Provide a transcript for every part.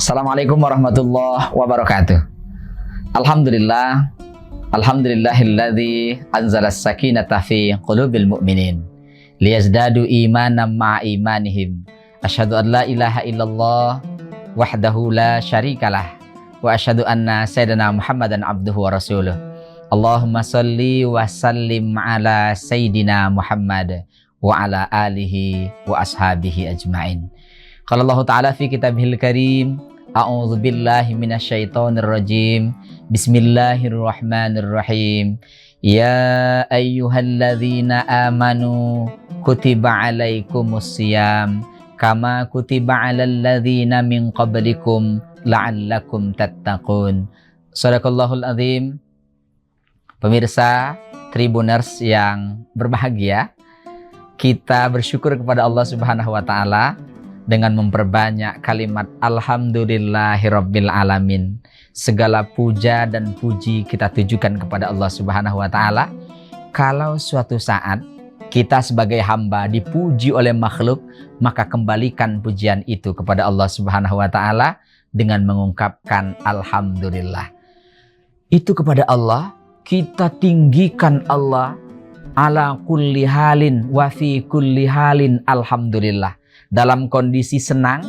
Assalamualaikum warahmatullahi wabarakatuh. Alhamdulillah, alhamdulillahilladzi anzala as-sakinata fi qulubil mu'minin liyazdadu imanan ma'a imanihim. Asyhadu an la ilaha illallah wahdahu la syarikalah wa asyhadu anna sayyidina Muhammadan abduhu wa rasuluh. Allahumma salli wa sallim ala sayyidina Muhammad wa ala alihi wa ashabihi ajma'in. Qala Allah Ta'ala fi kitabihil karim, a'udzu billahi minasyaitonir rajim. Bismillahirrahmanirrahim. Ya ayyuhalladzina amanu kutiba alaikumus syiyam kama kutiba alal ladzina min qablikum la'allakum tattaqun. Shadaqallahul azim. Pemirsa Tribuners yang berbahagia, kita bersyukur kepada Allah Subhanahu wa taala dengan memperbanyak kalimat alhamdulillahirabbil alamin. Segala puja dan puji kita tujukan kepada Allah Subhanahu wa taala. Kalau suatu saat kita sebagai hamba dipuji oleh makhluk, maka kembalikan pujian itu kepada Allah Subhanahu wa taala dengan mengungkapkan alhamdulillah. Itu kepada Allah, kita tinggikan Allah ala kulli halin wa fi kulli halin alhamdulillah. Dalam kondisi senang,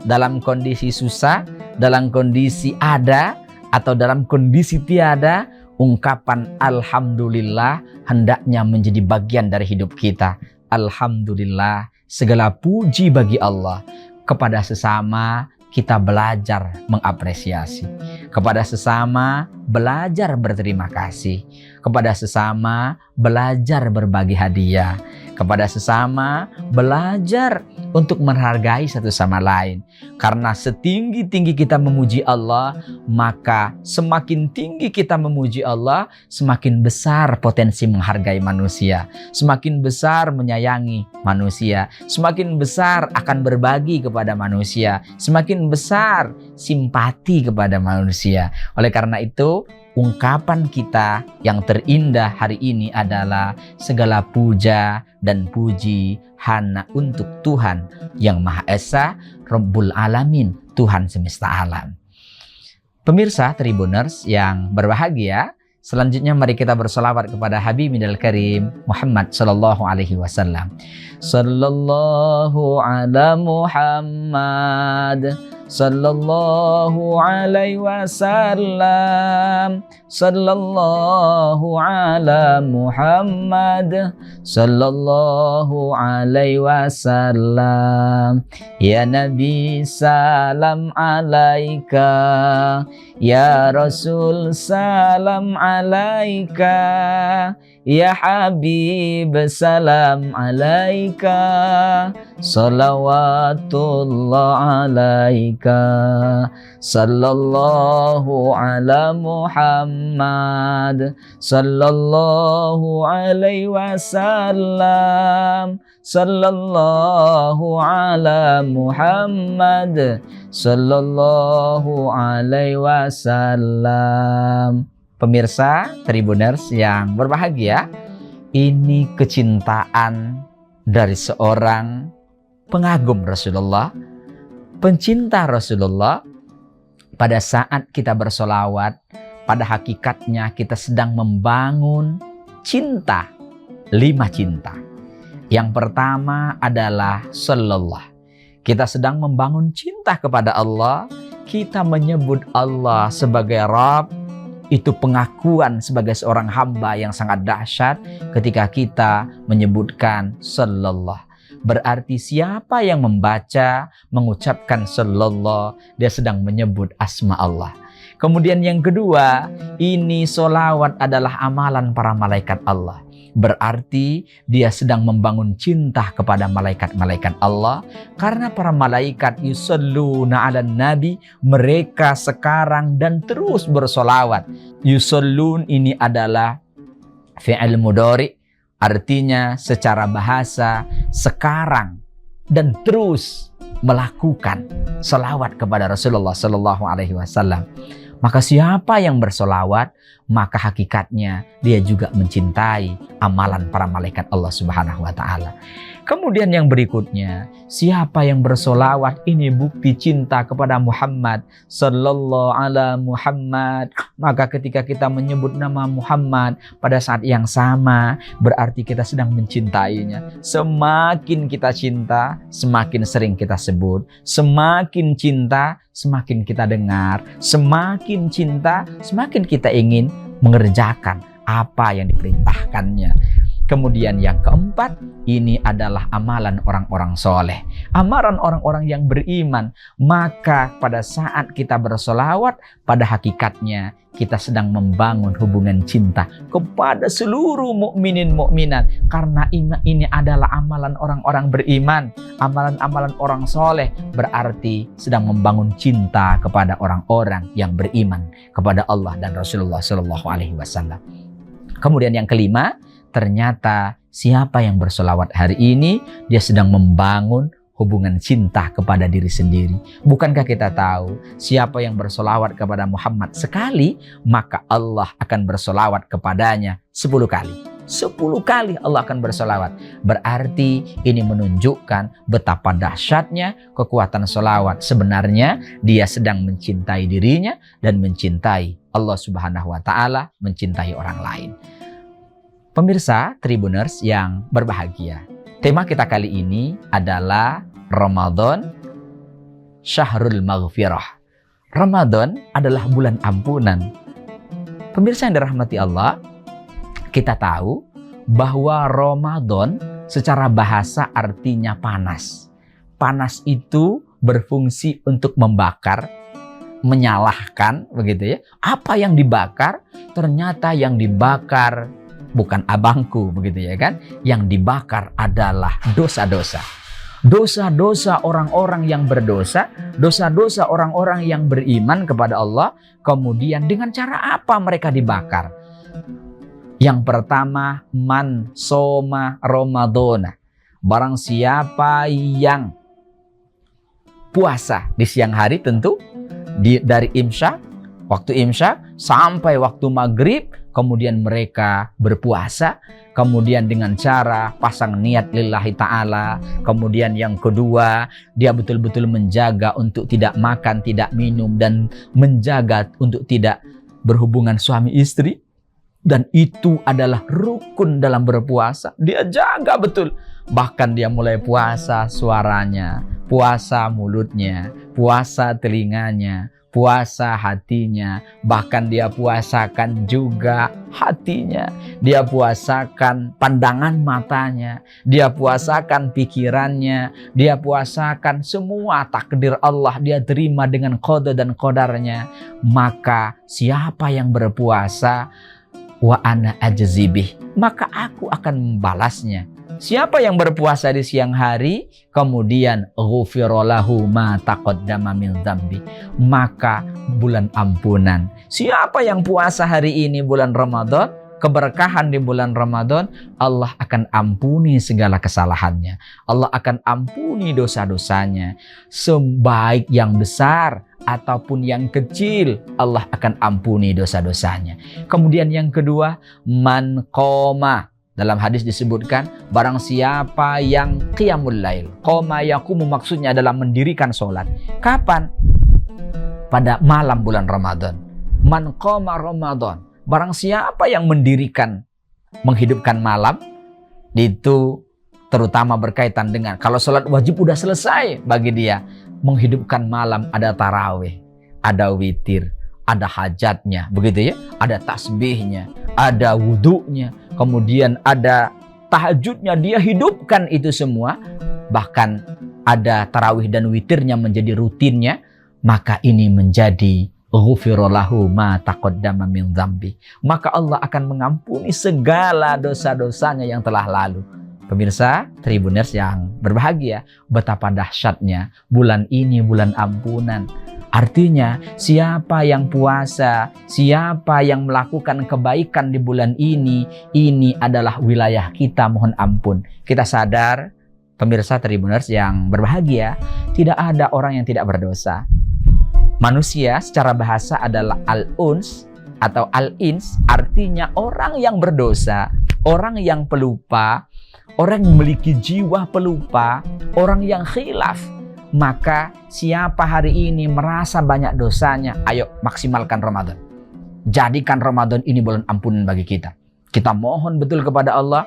dalam kondisi susah, dalam kondisi ada atau dalam kondisi tiada, ungkapan alhamdulillah hendaknya menjadi bagian dari hidup kita. Alhamdulillah, segala puji bagi Allah. Kepada sesama kita belajar mengapresiasi, kepada sesama belajar berterima kasih, kepada sesama belajar berbagi hadiah, kepada sesama belajar untuk menghargai satu sama lain. Karena setinggi-tinggi kita memuji Allah, maka semakin tinggi kita memuji Allah, semakin besar potensi menghargai manusia, semakin besar menyayangi manusia, semakin besar akan berbagi kepada manusia, semakin besar simpati kepada manusia. Oleh karena itu, ungkapan kita yang terindah hari ini adalah segala puja dan puji hanya untuk Tuhan yang Maha Esa, Rabbul Alamin, Tuhan semesta alam. Pemirsa Tribuners yang berbahagia, selanjutnya mari kita berselawat kepada Habibinal Karim Muhammad sallallahu alaihi wasallam. Sallallahu ala Muhammad sallallahu alaihi wasallam. Sallallahu ala Muhammad sallallahu alaihi wasallam. Ya Nabi salam alaika, ya Rasul salam alaika, ya Habib salam alaika, salawatullah alaika. Sallallahu ala Muhammad sallallahu alaihi wasallam. Sallallahu ala Muhammad sallallahu alaihi wasallam. Pemirsa Tribuners yang berbahagia, ini kecintaan dari seorang pengagum Rasulullah, pencinta Rasulullah. Pada saat kita bersolawat, pada hakikatnya kita sedang membangun cinta, 5 cinta. Yang pertama adalah sallallahu. Kita sedang membangun cinta kepada Allah, kita menyebut Allah sebagai Rabb. Itu pengakuan sebagai seorang hamba yang sangat dahsyat ketika kita menyebutkan sallallahu. Berarti siapa yang membaca, mengucapkan sallallahu, dia sedang menyebut asma Allah. Kemudian yang kedua, ini solawat adalah amalan para malaikat Allah. Berarti dia sedang membangun cinta kepada malaikat-malaikat Allah. Karena para malaikat yusalluna ala nabi, mereka sekarang dan terus bersolawat. Yusallun ini adalah fi'il mudhari, artinya secara bahasa sekarang dan terus melakukan salawat kepada Rasulullah Sallallahu Alaihi Wasallam. Maka siapa yang bersolawat, maka hakikatnya dia juga mencintai amalan para malaikat Allah Subhanahu wa Ta'ala. Kemudian yang berikutnya, siapa yang bersolawat, ini bukti cinta kepada Muhammad sallallahu ala Muhammad. Maka ketika kita menyebut nama Muhammad pada saat yang sama, berarti kita sedang mencintainya. Semakin kita cinta, semakin sering kita sebut. Semakin cinta, semakin kita dengar. Semakin cinta, semakin kita ingin mengerjakan apa yang diperintahkannya. Kemudian yang keempat, ini adalah amalan orang-orang soleh. Amalan orang-orang yang beriman. Maka pada saat kita bersolawat, pada hakikatnya kita sedang membangun hubungan cinta kepada seluruh mukminin mukminat. Karena ini adalah amalan orang-orang beriman, amalan-amalan orang soleh, berarti sedang membangun cinta kepada orang-orang yang beriman kepada Allah dan Rasulullah Shallallahu Alaihi Wasallam. Kemudian yang kelima, ternyata siapa yang bersolawat hari ini, dia sedang membangun hubungan cinta kepada diri sendiri. Bukankah kita tahu, siapa yang bersolawat kepada Muhammad sekali, maka Allah akan bersolawat kepadanya 10 kali. 10 kali Allah akan bersolawat. Berarti ini menunjukkan betapa dahsyatnya kekuatan solawat. Sebenarnya dia sedang mencintai dirinya dan mencintai Allah Subhanahu wa Ta'ala, mencintai orang lain. Pemirsa Tribuners yang berbahagia, tema kita kali ini adalah Ramadan Syahrul Maghfirah. Ramadan adalah bulan ampunan. Pemirsa yang dirahmati Allah, kita tahu bahwa Ramadan secara bahasa artinya panas. Panas itu berfungsi untuk membakar, menyalahkan, begitu ya. Apa yang dibakar? Ternyata yang dibakar bukan abangku, begitu ya kan? Yang dibakar adalah dosa-dosa. Dosa-dosa orang-orang yang berdosa, dosa-dosa orang-orang yang beriman kepada Allah. Kemudian dengan cara apa mereka dibakar? Yang pertama, man soma Ramadana. Barang siapa yang puasa di siang hari, tentu dari imsyak, waktu imsyak sampai waktu maghrib, kemudian mereka berpuasa, kemudian dengan cara pasang niat lillahi ta'ala. Kemudian yang kedua, dia betul-betul menjaga untuk tidak makan, tidak minum, dan menjaga untuk tidak berhubungan suami istri. Dan itu adalah rukun dalam berpuasa. Dia jaga betul. Bahkan dia mulai puasa suaranya, puasa mulutnya, puasa telinganya, puasa hatinya, bahkan dia puasakan juga hatinya, dia puasakan pandangan matanya, dia puasakan pikirannya, dia puasakan semua takdir Allah, dia terima dengan qada dan qadarnya. Maka siapa yang berpuasa, wa ana ajzibih, maka aku akan membalasnya. Siapa yang berpuasa di siang hari, kemudian ghufira lahu ma taqaddama min dzambi, maka bulan ampunan. Siapa yang puasa hari ini bulan Ramadan, keberkahan di bulan Ramadan, Allah akan ampuni segala kesalahannya. Allah akan ampuni dosa-dosanya. Sebaik yang besar ataupun yang kecil, Allah akan ampuni dosa-dosanya. Kemudian yang kedua, man qoma. Dalam hadis disebutkan, barang siapa yang qiyamul lail. Qoma yaqumu maksudnya adalah mendirikan sholat. Kapan? Pada malam bulan Ramadan. Man qoma Ramadan. Barang siapa yang mendirikan, menghidupkan malam, itu terutama berkaitan dengan, kalau sholat wajib udah selesai bagi dia, menghidupkan malam, ada tarawih, ada witir, ada hajatnya, begitu ya, ada tasbihnya, ada wudhunya, kemudian ada tahajudnya, dia hidupkan itu semua, bahkan ada tarawih dan witirnya menjadi rutinnya, maka ini menjadi ghufira lahu ma taqaddama min dzambi, maka Allah akan mengampuni segala dosa-dosanya yang telah lalu. Pemirsa Tribuners yang berbahagia, betapa dahsyatnya bulan ini, bulan ampunan. Artinya siapa yang puasa, siapa yang melakukan kebaikan di bulan ini adalah wilayah kita, mohon ampun. Kita sadar, pemirsa Tribuners yang berbahagia, tidak ada orang yang tidak berdosa. Manusia secara bahasa adalah al-uns atau al-ins, artinya orang yang berdosa, orang yang pelupa, orang yang memiliki jiwa pelupa, orang yang khilaf. Maka siapa hari ini merasa banyak dosanya, ayo maksimalkan Ramadan. Jadikan Ramadan ini bulan ampunan bagi kita. Kita mohon betul kepada Allah,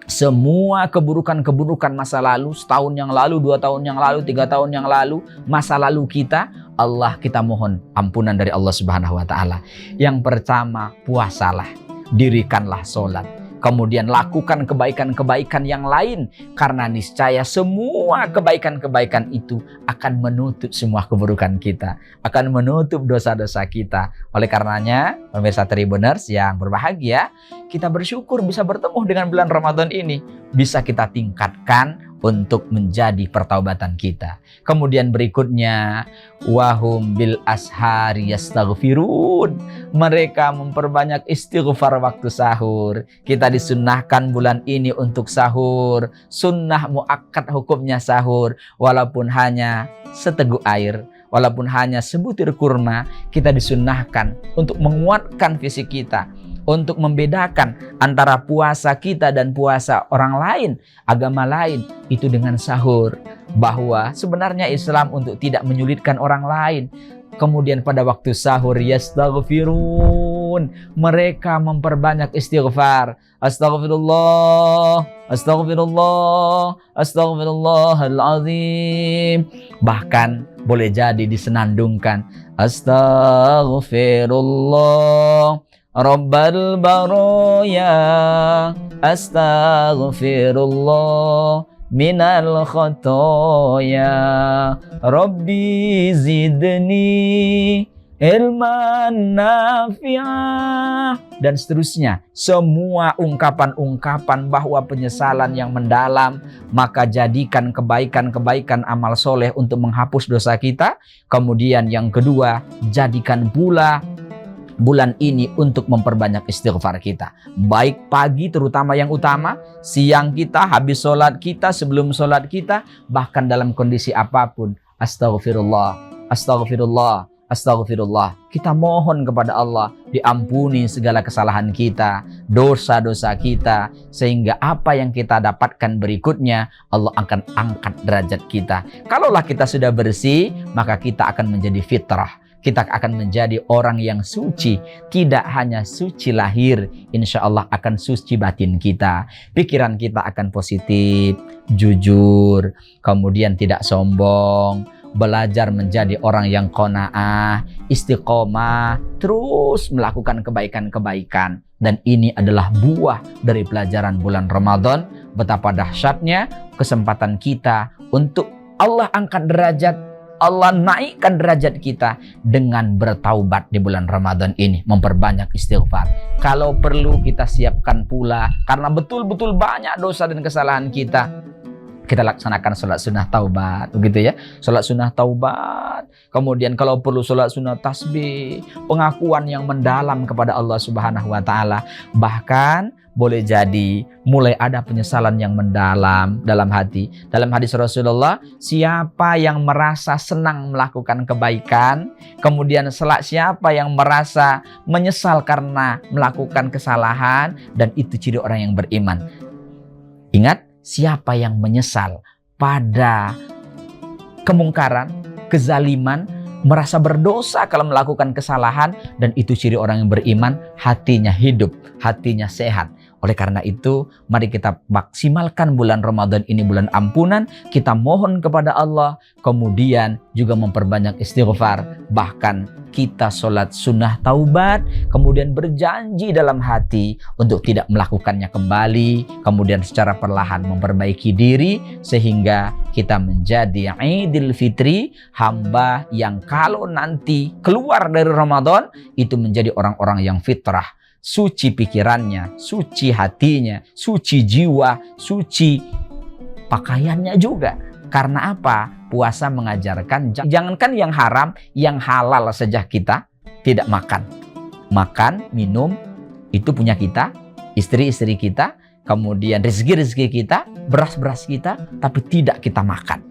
semua keburukan-keburukan masa lalu, setahun yang lalu, 2 tahun yang lalu, 3 tahun yang lalu, masa lalu kita, Allah kita mohon ampunan dari Allah Subhanahu wa Ta'ala. Yang pertama, puasalah, dirikanlah sholat, kemudian lakukan kebaikan-kebaikan yang lain, karena niscaya semua kebaikan-kebaikan itu akan menutup semua keburukan kita, akan menutup dosa-dosa kita. Oleh karenanya, pemirsa Tribuners yang berbahagia, kita bersyukur bisa bertemu dengan bulan Ramadan ini, bisa kita tingkatkan untuk menjadi pertaubatan kita. Kemudian berikutnya, wahum bil ashari yastaghfirun. Mereka memperbanyak istighfar waktu sahur. Kita disunnahkan bulan ini untuk sahur. Sunnah muakkad hukumnya sahur. Walaupun hanya seteguk air, walaupun hanya sebutir kurma, kita disunnahkan untuk menguatkan fisik kita, untuk membedakan antara puasa kita dan puasa orang lain, agama lain, itu dengan sahur. Bahwa sebenarnya Islam untuk tidak menyulitkan orang lain. Kemudian pada waktu sahur, yastaghfirun, mereka memperbanyak istighfar. Astagfirullah, astagfirullah, astagfirullahaladzim. Bahkan boleh jadi disenandungkan, astagfirullah Rabbal baraya, astaghfirullah minal khotoya, Rabbi zidni ilman nafi'ah, dan seterusnya. Semua ungkapan-ungkapan bahwa penyesalan yang mendalam, maka jadikan kebaikan-kebaikan amal soleh untuk menghapus dosa kita. Kemudian yang kedua, jadikan pula bulan ini untuk memperbanyak istighfar kita. Baik pagi terutama yang utama, siang kita, habis sholat kita, sebelum sholat kita, bahkan dalam kondisi apapun. Astagfirullah, astagfirullah, astagfirullah. Kita mohon kepada Allah diampuni segala kesalahan kita, dosa-dosa kita, sehingga apa yang kita dapatkan berikutnya Allah akan angkat derajat kita. Kalaulah kita sudah bersih, maka kita akan menjadi fitrah. Kita akan menjadi orang yang suci. Tidak hanya suci lahir, insya Allah akan suci batin kita. Pikiran kita akan positif, jujur, kemudian tidak sombong, belajar menjadi orang yang qanaah, istiqomah, terus melakukan kebaikan-kebaikan. Dan ini adalah buah dari pelajaran bulan Ramadan. Betapa dahsyatnya kesempatan kita untuk Allah angkat derajat, Allah naikkan derajat kita dengan bertaubat di bulan Ramadan ini, memperbanyak istighfar. Kalau perlu kita siapkan pula, karena betul-betul banyak dosa dan kesalahan kita, kita laksanakan sholat sunnah taubat, begitu ya, sholat sunnah taubat. Kemudian kalau perlu sholat sunnah tasbih, pengakuan yang mendalam kepada Allah Subhanahu wa Ta'ala. Bahkan boleh jadi mulai ada penyesalan yang mendalam dalam hati. Dalam hadis Rasulullah, siapa yang merasa senang melakukan kebaikan, kemudian siapa yang merasa menyesal karena melakukan kesalahan, dan itu ciri orang yang beriman. Ingat, siapa yang menyesal pada kemungkaran, kezaliman, merasa berdosa kalau melakukan kesalahan, dan itu ciri orang yang beriman, hatinya hidup, hatinya sehat. Oleh karena itu, mari kita maksimalkan bulan Ramadan ini, bulan ampunan. Kita mohon kepada Allah, kemudian juga memperbanyak istighfar. Bahkan kita sholat sunnah taubat, kemudian berjanji dalam hati untuk tidak melakukannya kembali, kemudian secara perlahan memperbaiki diri, sehingga kita menjadi Idul Fitri, hamba yang kalau nanti keluar dari Ramadan, itu menjadi orang-orang yang fitrah. Suci pikirannya, suci hatinya, suci jiwa, suci pakaiannya juga. Karena apa? Puasa mengajarkan jangankan yang haram, yang halal saja kita tidak makan. Makan, minum, itu punya kita, istri-istri kita, kemudian rezeki-rezeki kita, beras-beras kita, tapi tidak kita makan.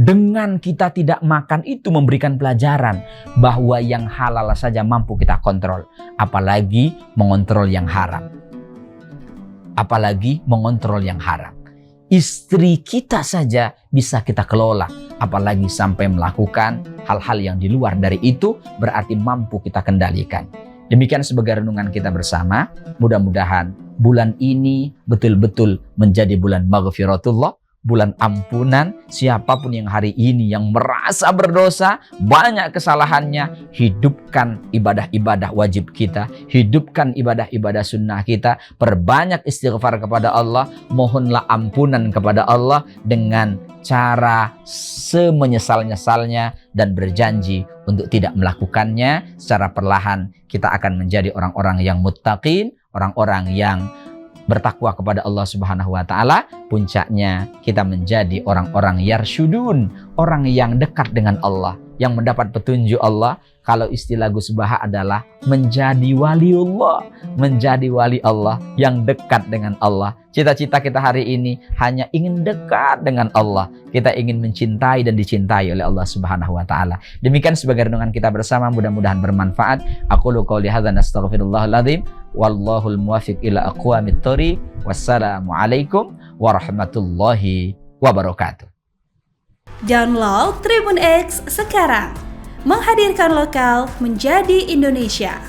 Dengan kita tidak makan itu memberikan pelajaran bahwa yang halal saja mampu kita kontrol, apalagi mengontrol yang haram. Apalagi mengontrol yang haram. Istri kita saja bisa kita kelola, apalagi sampai melakukan hal-hal yang di luar dari itu, berarti mampu kita kendalikan. Demikian sebagai renungan kita bersama. Mudah-mudahan bulan ini betul-betul menjadi bulan maghfiratullah, bulan ampunan. Siapapun yang hari ini yang merasa berdosa, banyak kesalahannya, hidupkan ibadah-ibadah wajib kita, hidupkan ibadah-ibadah sunnah kita, perbanyak istighfar kepada Allah, mohonlah ampunan kepada Allah dengan cara semenyesal-nyesalnya dan berjanji untuk tidak melakukannya. Secara perlahan kita akan menjadi orang-orang yang muttaqin, orang-orang yang bertakwa kepada Allah Subhanahu wa taala. Puncaknya kita menjadi orang-orang yarsyudun, orang yang dekat dengan Allah, yang mendapat petunjuk Allah. Kalau istilah Gus Baha adalah menjadi waliullah, menjadi wali Allah yang dekat dengan Allah. Cita-cita kita hari ini hanya ingin dekat dengan Allah. Kita ingin mencintai dan dicintai oleh Allah Subhanahu wa taala. Demikian sebagai renungan kita bersama, mudah-mudahan bermanfaat. Aqulu qouli hadza nastaghfirullahal azim wallahul muwaffiq ila aqwamit thoriq. Wassalamualaikum warahmatullahi wabarakatuh. Download Tribun X sekarang. Menghadirkan lokal menjadi Indonesia.